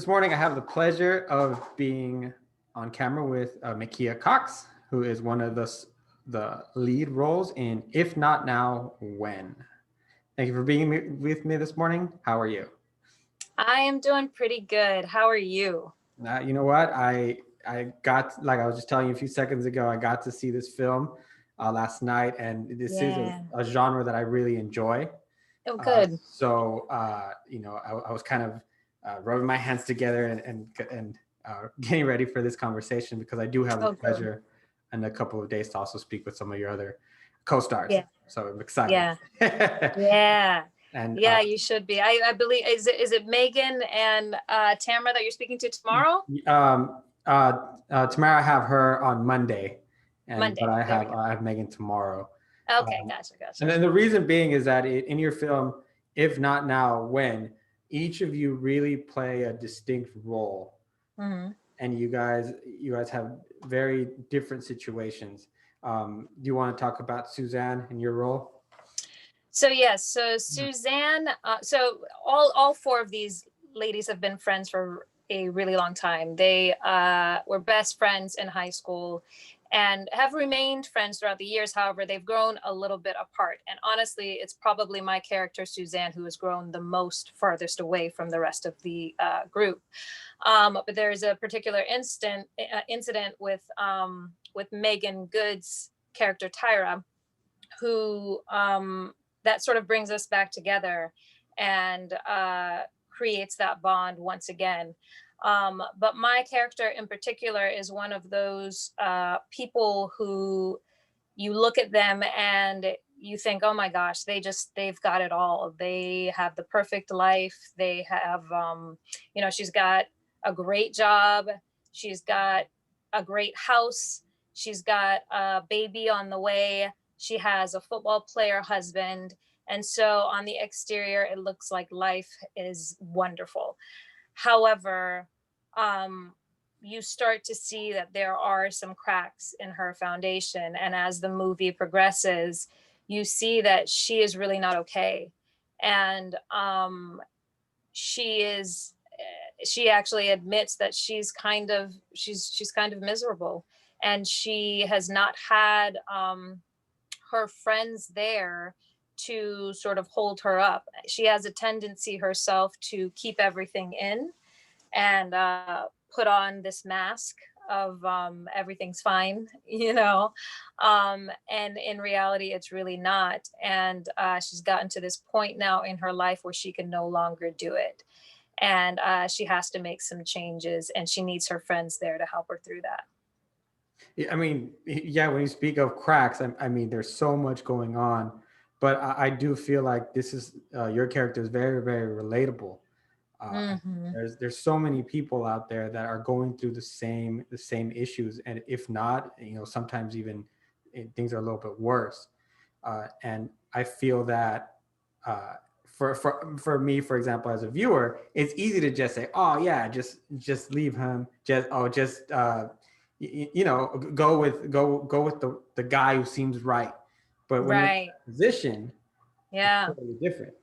This morning, I have the pleasure of being on camera with Mekia Cox, who is one of the lead roles in If Not Now, When. Thank you for being with me this morning. How are you? I am doing pretty good. How are you? You know what? I got, like I was just telling you a few seconds ago, I got to see this film last night, and this is Yeah. a genre that I really enjoy. Oh, good. I was kind of rubbing my hands together and getting ready for this conversation because I do have the Oh, good. pleasure in a couple of days to also speak with some of your other co-stars. Yeah. So I'm excited. Yeah. Yeah. and Yeah, you should be. I believe is it Megan and Tamara that you're speaking to tomorrow? um, Tomorrow I have her on Monday, but Monday. There we go. I have Megan tomorrow. Okay, Um, gotcha, and gotcha. then the reason being is that in your film, If Not Now, When, each of you really play a distinct role, Hmm. and you guys have very different situations. Do you want to talk about Suzanne and your role? So yes, so Suzanne, so all four of these ladies have been friends for a really long time. They were best friends in high school and have remained friends throughout the years. However, they've grown a little bit apart. And honestly, it's probably my character, Suzanne, who has grown the most farthest away from the rest of the group. But there's a particular incident with Megan Good's character, Tyra, who that sort of brings us back together and creates that bond once again. But my character in particular is one of those people who you look at them and you think, oh my gosh, they've got it all. They have the perfect life. They have, she's got a great job. She's got a great house. She's got a baby on the way. She has a football player husband. And so on the exterior, it looks like life is wonderful. However, you start to see that there are some cracks in her foundation. And as the movie progresses, you see that she is really not okay. And she is she actually admits that she's kind of miserable, and she has not had her friends there to sort of hold her up. She has a tendency herself to keep everything in and put on this mask of everything's fine, and in reality, it's really not. And she's gotten to this point now in her life where she can no longer do it. And she has to make some changes, and she needs her friends there to help her through that. Yeah, I mean, yeah, when you speak of cracks, I mean, there's so much going on, but I do feel like this is your character is very, very relatable. Uh, Mm-hmm. there's so many people out there that are going through the same issues, and if not, sometimes even things are a little bit worse. And I feel that uh, for me, for example, as a viewer, it's easy to just say, "Oh yeah, just leave him. Just go with the guy who seems right." But when you're in Right. that position, it's Yeah. totally different.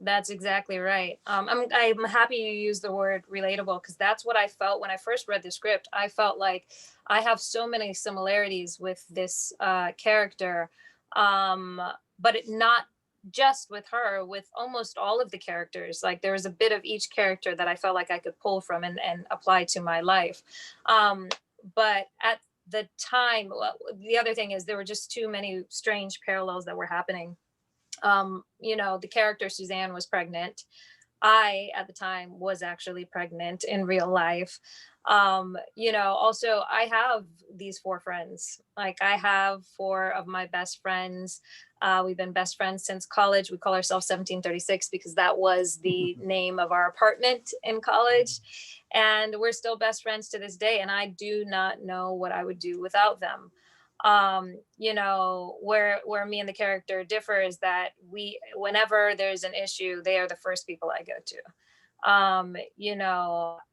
That's exactly right. I'm happy you used the word relatable, because that's what I felt when I first read the script. I felt like I have so many similarities with this character, um, but not just with her, with almost all of the characters. Like there was a bit of each character that I felt like I could pull from and apply to my life. Um, but at the time, well, the other thing is there were just too many strange parallels that were happening. The character Suzanne was pregnant. I, at the time, was actually pregnant in real life. Also, I have these four friends. Like, I have four of my best friends. We've been best friends since college. We call ourselves 1736 because that was the name of our apartment in college. And we're still best friends to this day. And I do not know what I would do without them. Where me and the character differ is that whenever there's an issue, they are the first people I go to.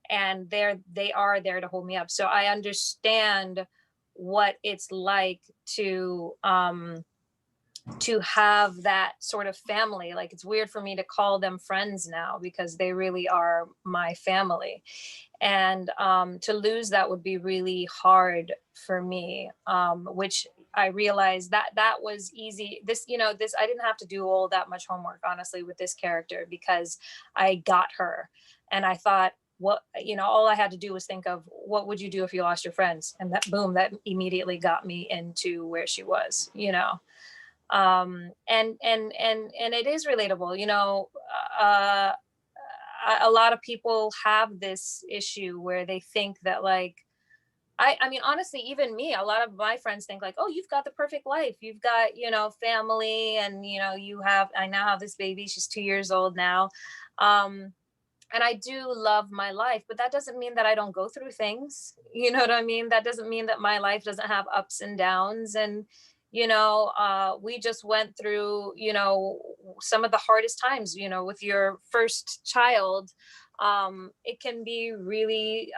And they are there to hold me up. So I understand what it's like to to have that sort of family. Like, it's weird for me to call them friends now because they really are my family. And to lose that would be really hard for me, which I realized that that was easy. This, this, I didn't have to do all that much homework, honestly, with this character, because I got her. And I thought, what, all I had to do was think of, what would you do if you lost your friends? And that, boom, that immediately got me into where she was. And it is relatable. uh a lot of people have this issue where they think that, like, I mean, honestly, even me, a lot of my friends think like, oh, you've got the perfect life, you've got, family, and I now have this baby, she's 2 years old now. Um and I do love my life, but that doesn't mean that I don't go through things. You know what I mean? That doesn't mean that my life doesn't have ups and downs. And, we just went through, some of the hardest times, with your first child. It can be really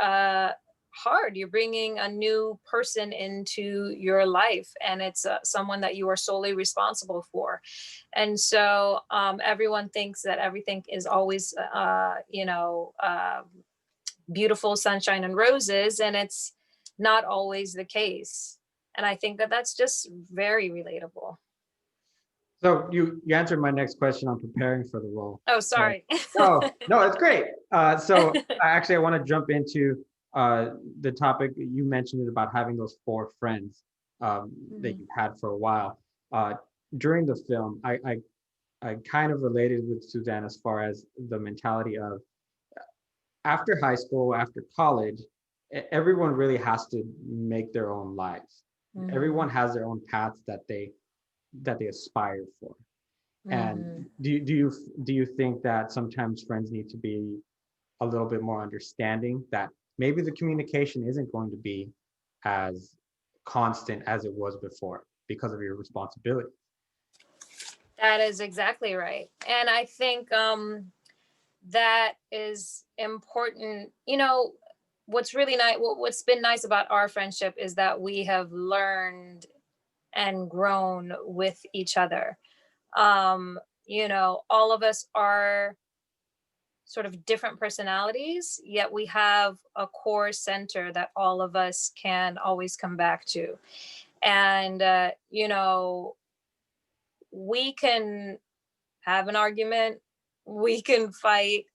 hard. You're bringing a new person into your life, and it's someone that you are solely responsible for. And so everyone thinks that everything is always beautiful sunshine and roses, and it's not always the case. And I think that that's just very relatable. So you answered my next question on preparing for the role. Oh, So, sorry. no, no, it's great. So I want to jump into the topic you mentioned it about having those four friends that Mhm. you've had for a while. Uh, During the film, I kind of related with Suzanne as far as the mentality of after high school, after college, everyone really has to make their own lives. Mhm. Everyone has their own paths that they aspire for. And Mhm. do you think that sometimes friends need to be a little bit more understanding that maybe the communication isn't going to be as constant as it was before because of your responsibility? That is exactly right. And I think that is important. What's really nice, what's been nice about our friendship is that we have learned and grown with each other. All of us are sort of different personalities, yet we have a core center that all of us can always come back to. And, we can have an argument, we can fight,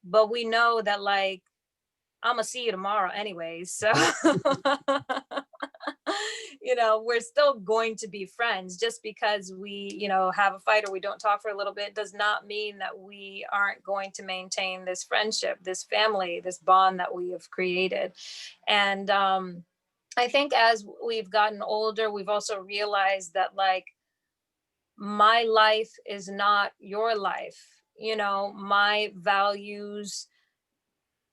but we know that, like, I'm gonna see you tomorrow anyways. So, we're still going to be friends. Just because we, have a fight or we don't talk for a little bit does not mean that we aren't going to maintain this friendship, this family, this bond that we have created. And I think as we've gotten older, we've also realized that, like, my life is not your life. My values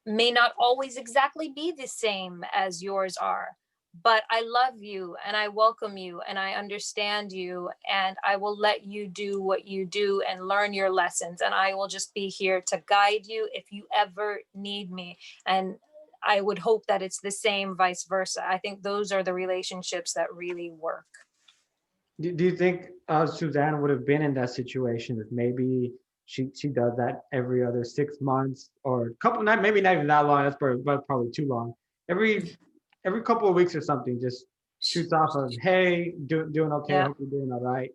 may not always exactly be the same as yours are, but I love you and I welcome you and I understand you, and I will let you do what you do and learn your lessons, and I will just be here to guide you if you ever need me. And I would hope that it's the same vice versa. I think those are the relationships that really work. Do you think Suzanne would have been in that situation if maybe she does that every other 6 months or couple, not maybe not even that long, that's probably too long. Every every couple of weeks or something, just shoots off of, hey, doing okay, Yeah. hope you're doing all right.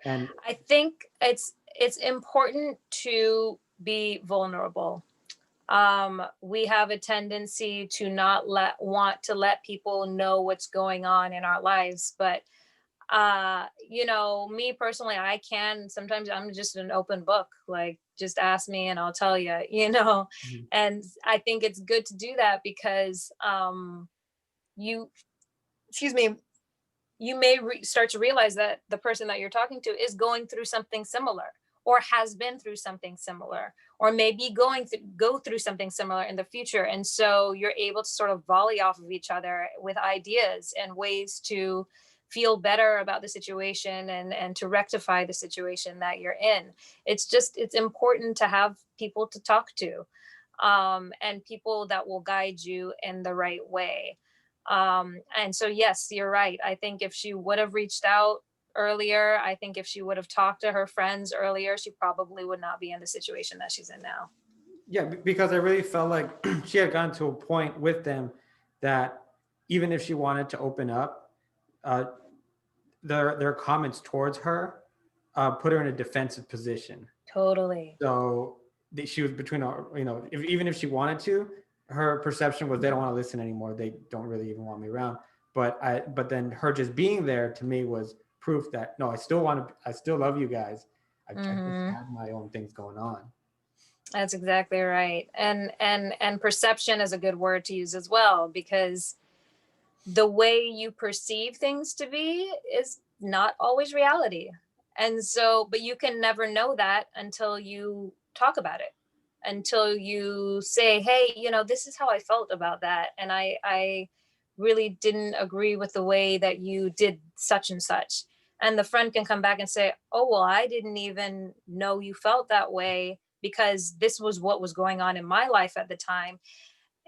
And I think it's important to be vulnerable. We have a tendency to not want to let people know what's going on in our lives, but me personally, I can sometimes, I'm just an open book. Like, just ask me and I'll tell you. mhm, And I think it's good to do that because you excuse me, you may start to realize that the person that you're talking to is going through something similar, or has been through something similar, or maybe go through something similar in the future. And so you're able to sort of volley off of each other with ideas and ways to feel better about the situation, and to rectify the situation that you're in. It's important to have people to talk to, and people that will guide you in the right way. And so, yes, you're right. I think if she would have reached out earlier, I think if she would have talked to her friends earlier, she probably would not be in the situation that she's in now. Yeah, because I really felt like she had gotten to a point with them that even if she wanted to open up, uh, their comments towards her put her in a defensive position. Totally. So she was between, even if she wanted to, her perception was they don't want to listen anymore. They don't really even want me around. But then her just being there to me was proof that no, I still love you guys. I just Hmm. have my own things going on. That's exactly right. And perception is a good word to use as well, because the way you perceive things to be is not always reality. And so, but you can never know that until you talk about it, until you say, hey, this is how I felt about that. And I really didn't agree with the way that you did such and such. And the friend can come back and say, oh, well, I didn't even know you felt that way because this was what was going on in my life at the time,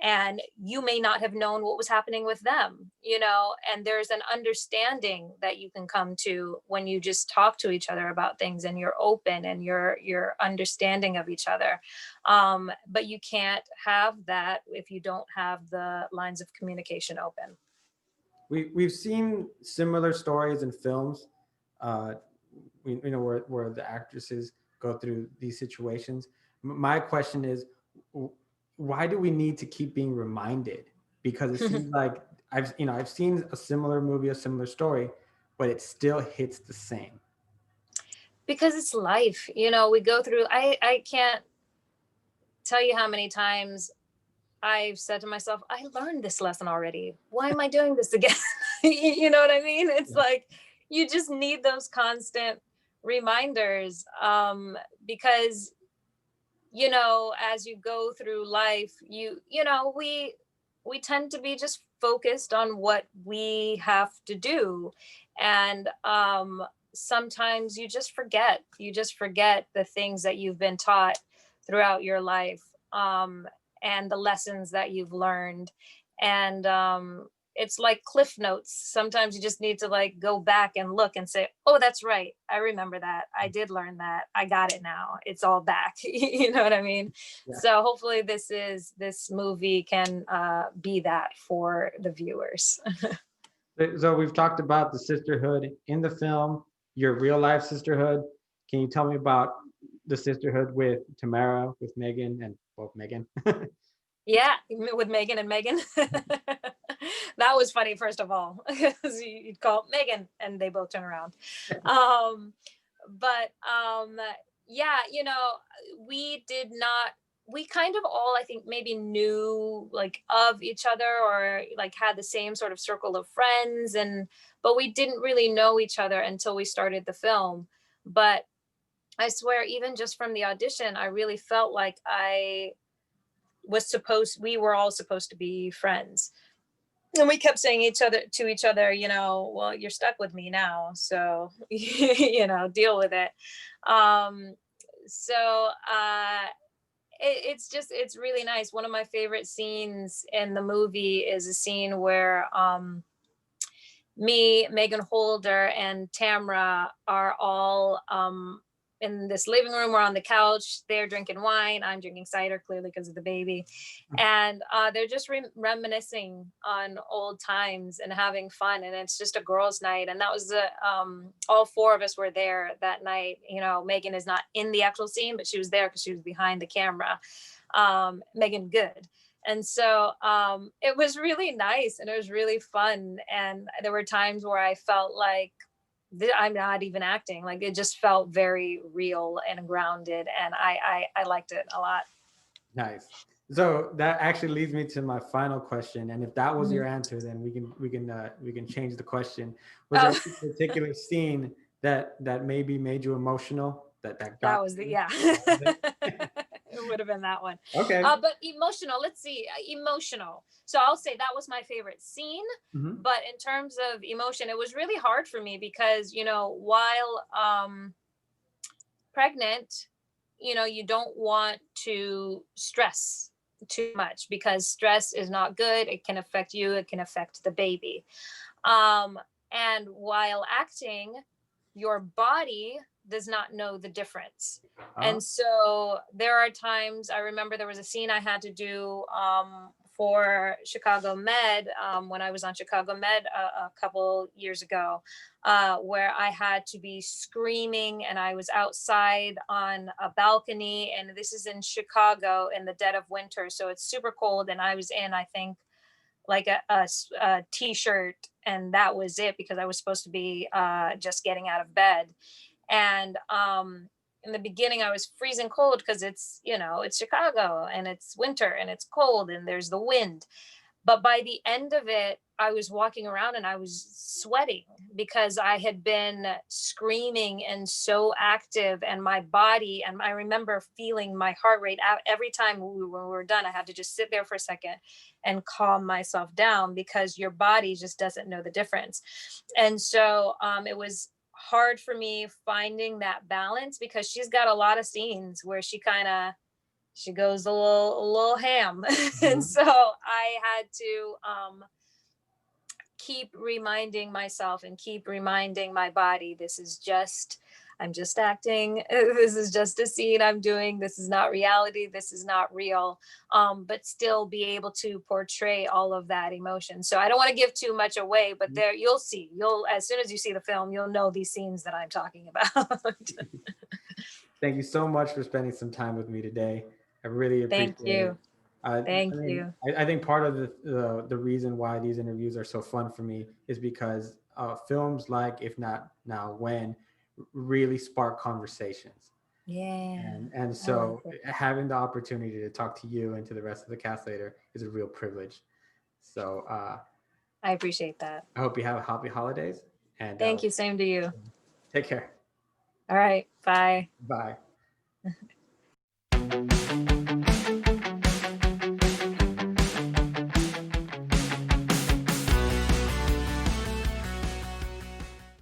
and you may not have known what was happening with them, and there's an understanding that you can come to when you just talk to each other about things and you're open and you're understanding of each other. But you can't have that if you don't have the lines of communication open. We've seen similar stories in films, uh, where the actresses go through these situations. My question is, why do we need to keep being reminded? Because it seems like I've seen a similar movie, a similar story, but it still hits the same. Because it's life, we go through. I can't tell you how many times I've said to myself, I learned this lesson already. Why am I doing this again? You know what I mean? It's Yeah. like you just need those constant reminders, because as you go through life, we tend to be just focused on what we have to do, and sometimes you just forget the things that you've been taught throughout your life, and the lessons that you've learned. And it's like cliff notes. Sometimes you just need to like go back and look and say, oh, that's right, I remember that, I did learn that, I got it now, it's all back. You know what I mean? Yeah. So hopefully this movie can be that for the viewers. So we've talked about the sisterhood in the film, your real life sisterhood. Can you tell me about the sisterhood with Tamara, with Megan, and well, Megan? Yeah, with Megan and Megan. That was funny, first of all, because you'd call Megan and they both turn around. Um, but yeah, we did not, we kind of all, I think, maybe knew like of each other, or like had the same sort of circle of friends, but we didn't really know each other until we started the film. But I swear, even just from the audition, I really felt like we were all supposed to be friends. And we kept saying each other, well, you're stuck with me now, so deal with it. um so it's really nice. One of my favorite scenes in the movie is a scene where me, Megan Holder, and Tamra are all in this living room. We're on the couch. They're drinking wine. I'm drinking cider, clearly because of the baby. And they're just reminiscing on old times and having fun. And it's just a girls' night. And that was all four of us were there that night. Megan is not in the actual scene, but she was there because she was behind the camera. Megan Good. And so it was really nice and it was really fun. And there were times where I felt like I'm not even acting. Like it just felt very real and grounded. And I liked it a lot. Nice. So that actually leads me to my final question. And if that was Mhm. your answer, then we can change the question. Was there Oh, a particular scene that maybe made you emotional? That that got was you? yeah. That was it? It would have been that one. Okay. But emotional, let's see, emotional. So I'll say that was my favorite scene. Hmm. But in terms of emotion, it was really hard for me because, while pregnant, you don't want to stress too much because stress is not good. It can affect you, it can affect the baby. Um, and while acting, your body does not know the difference. Uh, And so there are times, I remember there was a scene I had to do for Chicago Med when I was on Chicago Med a couple years ago, where I had to be screaming and I was outside on a balcony. And this is in Chicago in the dead of winter. So it's super cold. And I was in, I think, like a t-shirt, and that was it, because I was supposed to be just getting out of bed. And in the beginning I was freezing cold because it's, you know, it's Chicago and it's winter and it's cold and there's the wind. But by the end of it, I was walking around and I was sweating because I had been screaming and so active, and my body, and I remember feeling my heart rate out every time when we were done. I had to just sit there for a second and calm myself down, because your body just doesn't know the difference. And so it was hard for me finding that balance, because she's got a lot of scenes where she goes a little ham. And mhm. so I had to keep reminding myself and keep reminding my body, this is just, I'm just acting. This is just a scene I'm doing. This is not reality. This is not real. But still be able to portray all of that emotion. So I don't want to give too much away, but there, you'll see, you'll, as soon as you see the film, you'll know these scenes that I'm talking about. Thank you so much for spending some time with me today. I really Thank appreciate it. you. Thank I mean, you. I think part of the reason why these interviews are so fun for me is because films like If Not Now When really spark conversations. Yeah, And I like so it. having the opportunity to talk to you and to the rest of the cast later is a real privilege. So I appreciate that. I hope you have happy holidays, and Thank you. Same to you. take care. All right. Bye. Bye.